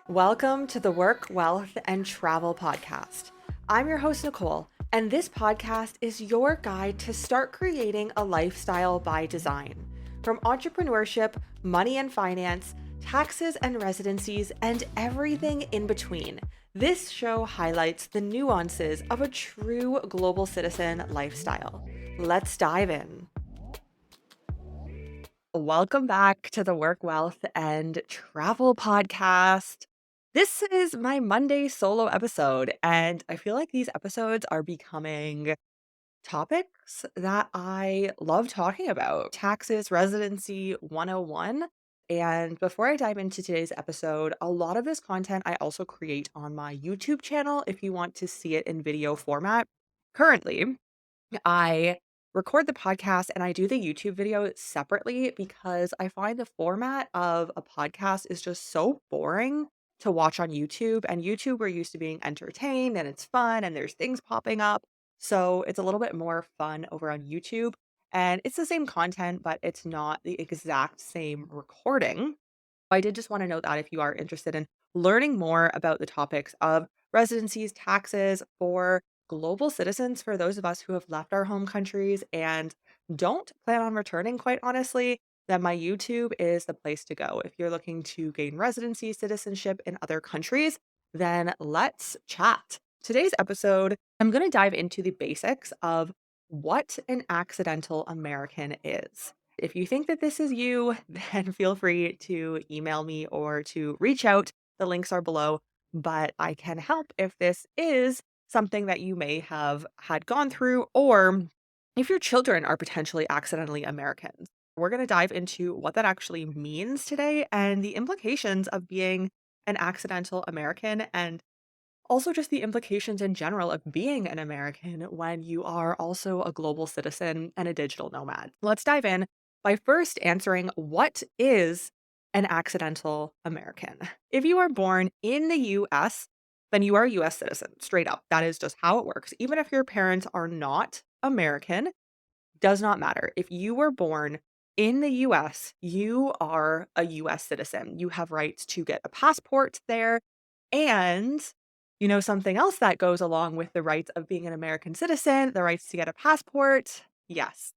Welcome to the Work, Wealth, and Travel podcast. I'm your host, Nicole, and this podcast is your guide to start creating a lifestyle by design. From entrepreneurship, money and finance, taxes and residencies, and everything in between, this show highlights the nuances of a true global citizen lifestyle. Let's dive in. Welcome back to the Work, Wealth, and Travel podcast. This is my Monday solo episode, and I feel like these episodes are becoming topics that I love talking about. Taxes, residency 101. And before I dive into today's episode, a lot of this content I also create on my YouTube channel if you want to see it in video format. Currently, I record the podcast and I do the YouTube video separately because I find the format of a podcast is just so boring to watch on YouTube. And YouTube, we're used to being entertained and it's fun and there's things popping up. So it's a little bit more fun over on YouTube. And it's the same content, but it's not the exact same recording. I did just want to note that if you are interested in learning more about the topics of residencies, taxes for global citizens, for those of us who have left our home countries and don't plan on returning, quite honestly, then my YouTube is the place to go. If you're looking to gain residency citizenship in other countries, then let's chat. Today's episode, I'm going to dive into the basics of what an accidental American is. If you think that this is you, then feel free to email me or to reach out. The links are below, but I can help if this is something that you may have had gone through, or if your children are potentially accidentally Americans. We're going to dive into what that actually means today and the implications of being an accidental American and also just the implications in general of being an American when you are also a global citizen and a digital nomad. Let's dive in by first answering what is an accidental American. If you are born in the US, then you are a US citizen, straight up. That is just how it works. Even if your parents are not American, does not matter. If you were born in the US, you are a US citizen. You have rights to get a passport there. And something else that goes along with the rights of being an American citizen, the rights to get a passport. Yes,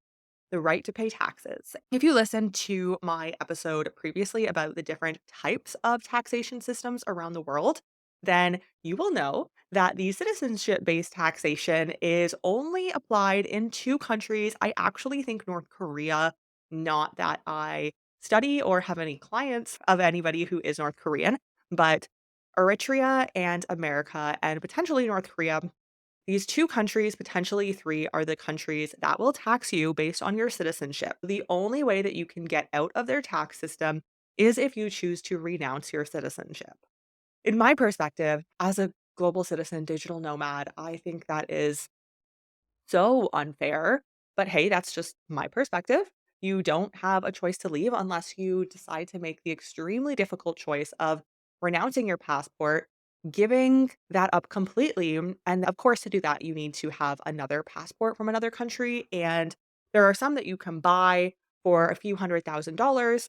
the right to pay taxes. If you listened to my episode previously about the different types of taxation systems around the world, then you will know that the citizenship based taxation is only applied in two countries. I actually think North Korea, not that I study or have any clients of anybody who is North Korean, but Eritrea and America, and potentially North Korea, these two countries, potentially three, are the countries that will tax you based on your citizenship. The only way that you can get out of their tax system is if you choose to renounce your citizenship. In my perspective, as a global citizen, digital nomad, I think that is so unfair. But hey, that's just my perspective. You don't have a choice to leave unless you decide to make the extremely difficult choice of renouncing your passport, giving that up completely. And of course, to do that, you need to have another passport from another country. And there are some that you can buy for a few $100,000.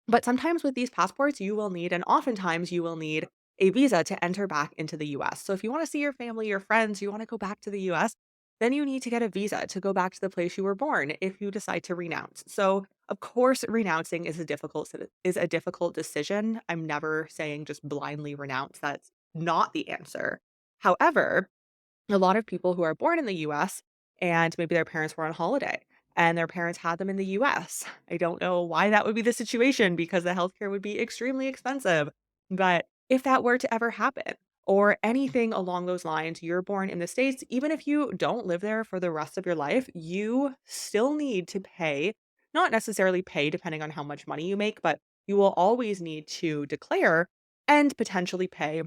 But sometimes with these passports, you will need, and oftentimes you will need a visa to enter back into the US. So if you want to see your family, your friends, you want to go back to the US, then you need to get a visa to go back to the place you were born if you decide to renounce. So of course, renouncing is a difficult decision. I'm never saying just blindly renounce. That's not the answer. However, a lot of people who are born in the US and maybe their parents were on holiday and their parents had them in the US. I don't know why that would be the situation because the healthcare would be extremely expensive. But if that were to ever happen or anything along those lines, you're born in the States, even if you don't live there for the rest of your life, you still need to pay, not necessarily pay depending on how much money you make, but you will always need to declare and potentially pay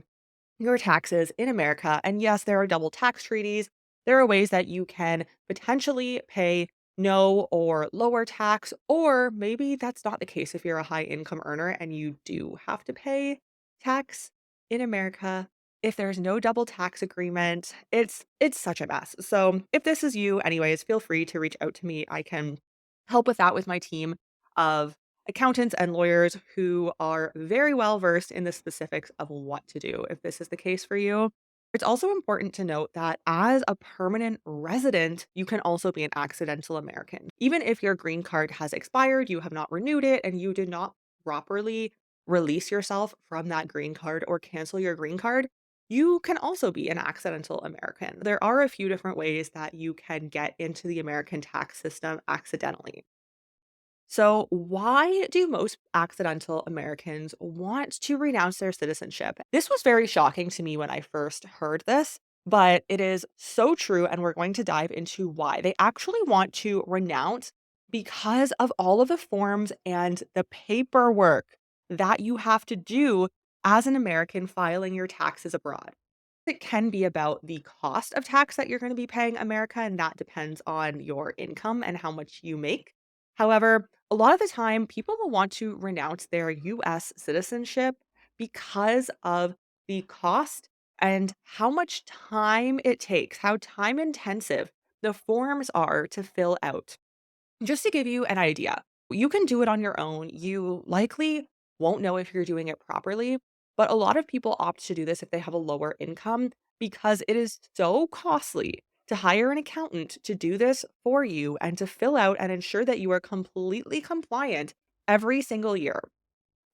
your taxes in America. And yes, there are double tax treaties. There are ways that you can potentially pay no or lower tax, or maybe that's not the case if you're a high income earner and you do have to pay tax in America. If there's no double tax agreement, it's such a mess. So if this is you anyways, feel free to reach out to me. I can help with that with my team of accountants and lawyers who are very well versed in the specifics of what to do if this is the case for you. It's also important to note that as a permanent resident, you can also be an accidental American. Even if your green card has expired, you have not renewed it, and you did not properly release yourself from that green card or cancel your green card, you can also be an accidental American. There are a few different ways that you can get into the American tax system accidentally. So, why do most accidental Americans want to renounce their citizenship? This was very shocking to me when I first heard this, but it is so true. And we're going to dive into why. They actually want to renounce because of all of the forms and the paperwork that you have to do as an American filing your taxes abroad. It can be about the cost of tax that you're going to be paying America, and that depends on your income and how much you make. However, a lot of the time, people will want to renounce their US citizenship because of the cost and how much time it takes, how time intensive the forms are to fill out. Just to give you an idea, you can do it on your own. You likely won't know if you're doing it properly, but a lot of people opt to do this if they have a lower income because it is so costly to hire an accountant to do this for you and to fill out and ensure that you are completely compliant every single year.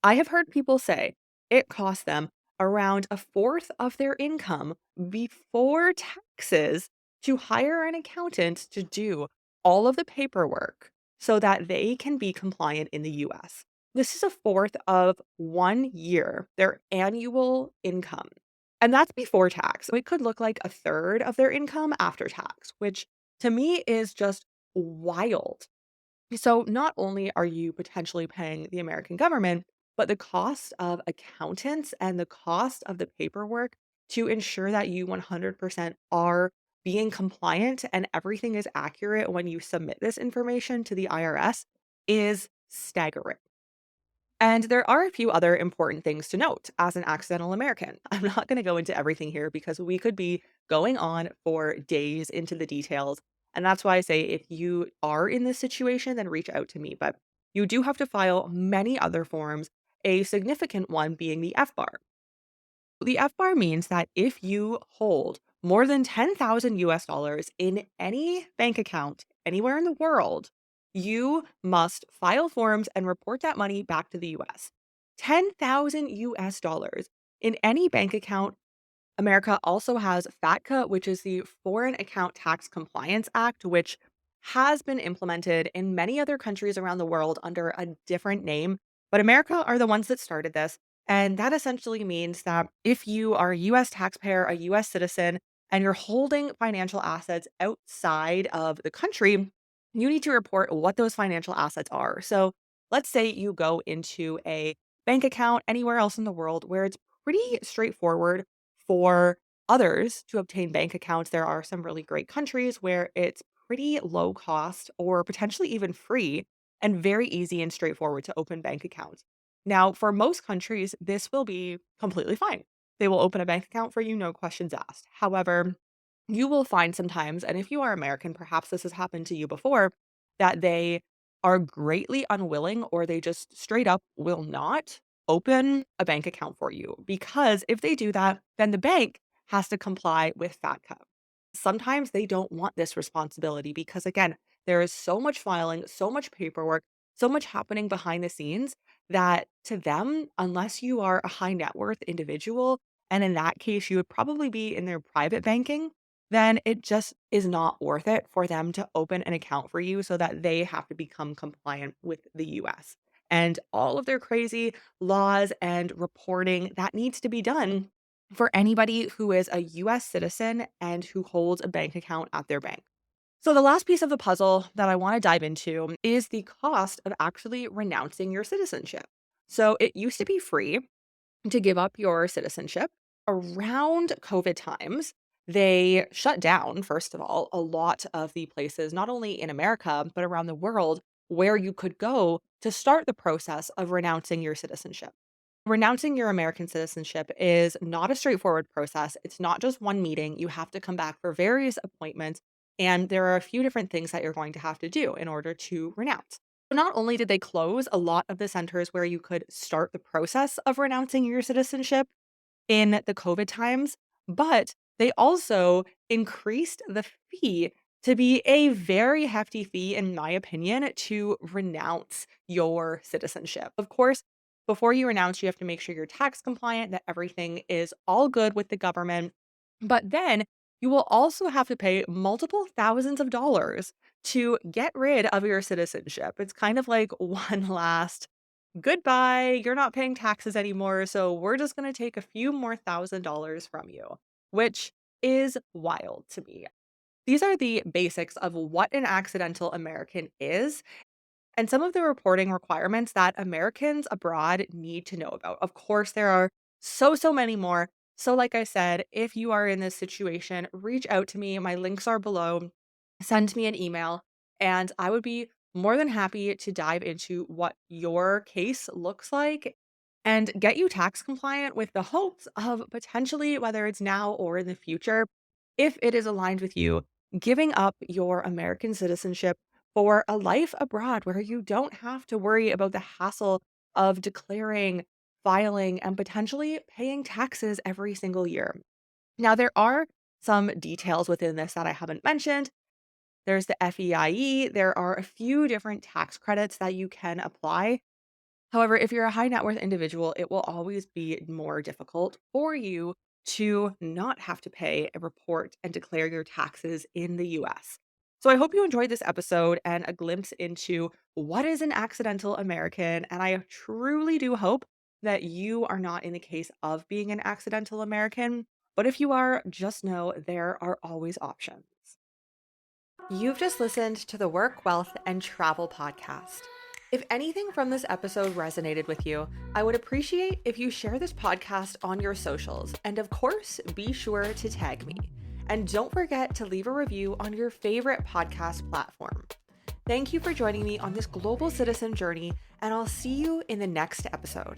I have heard people say it costs them around a fourth of their income before taxes to hire an accountant to do all of the paperwork so that they can be compliant in the US. This is a fourth of 1 year, their annual income. And that's before tax. So it could look like a third of their income after tax, which to me is just wild. So not only are you potentially paying the American government, but the cost of accountants and the cost of the paperwork to ensure that you 100% are being compliant and everything is accurate when you submit this information to the IRS is staggering. And there are a few other important things to note as an accidental American. I'm not going to go into everything here because we could be going on for days into the details. And that's why I say if you are in this situation, then reach out to me. But you do have to file many other forms, a significant one being the F bar. The F bar means that if you hold more than 10,000 US dollars in any bank account anywhere in the world, you must file forms and report that money back to the US. 10,000 US dollars in any bank account. America also has FATCA, which is the Foreign Account Tax Compliance Act, which has been implemented in many other countries around the world under a different name. But America are the ones that started this. And that essentially means that if you are a US taxpayer, a US citizen, and you're holding financial assets outside of the country, you need to report what those financial assets are. So let's say you go into a bank account anywhere else in the world where it's pretty straightforward for others to obtain bank accounts. There are some really great countries where it's pretty low cost or potentially even free and very easy and straightforward to open bank accounts. Now, for most countries, this will be completely fine. They will open a bank account for you, no questions asked. However, you will find sometimes, and if you are American, perhaps this has happened to you before, that they are greatly unwilling or they just straight up will not open a bank account for you. Because if they do that, then the bank has to comply with FATCA. Sometimes they don't want this responsibility because, again, there is so much filing, so much paperwork, so much happening behind the scenes that to them, unless you are a high net worth individual, and in that case, you would probably be in their private banking, then it just is not worth it for them to open an account for you so that they have to become compliant with the US and all of their crazy laws and reporting that needs to be done for anybody who is a US citizen and who holds a bank account at their bank. So, the last piece of the puzzle that I want to dive into is the cost of actually renouncing your citizenship. So, it used to be free to give up your citizenship. Around COVID times, they shut down, first of all, a lot of the places, not only in America, but around the world, where you could go to start the process of renouncing your citizenship. Renouncing your American citizenship is not a straightforward process. It's not just one meeting. You have to come back for various appointments. And there are a few different things that you're going to have to do in order to renounce. Not only did they close a lot of the centers where you could start the process of renouncing your citizenship in the COVID times, but they also increased the fee to be a very hefty fee, in my opinion, to renounce your citizenship. Of course, before you renounce, you have to make sure you're tax compliant, that everything is all good with the government. But then you will also have to pay multiple thousands of dollars to get rid of your citizenship. It's kind of like one last goodbye, you're not paying taxes anymore, so we're just gonna take a few more $1,000 from you, which is wild to me. These are the basics of what an accidental American is and some of the reporting requirements that Americans abroad need to know about. Of course, there are so many more. So, like I said, if you are in this situation, reach out to me. My links are below. Send me an email, and I would be more than happy to dive into what your case looks like and get you tax compliant with the hopes of potentially, whether it's now or in the future, if it is aligned with you, giving up your American citizenship for a life abroad where you don't have to worry about the hassle of declaring, filing, and potentially paying taxes every single year. Now, there are some details within this that I haven't mentioned. There's the FEIE. There are a few different tax credits that you can apply. However, if you're a high net worth individual, it will always be more difficult for you to not have to pay a report and declare your taxes in the US. So I hope you enjoyed this episode and a glimpse into what is an accidental American. And I truly do hope that you are not in the case of being an accidental American. But if you are, just know there are always options. You've just listened to the Work, Wealth, and Travel podcast. If anything from this episode resonated with you, I would appreciate if you share this podcast on your socials. And of course, be sure to tag me. And don't forget to leave a review on your favorite podcast platform. Thank you for joining me on this global citizen journey, and I'll see you in the next episode.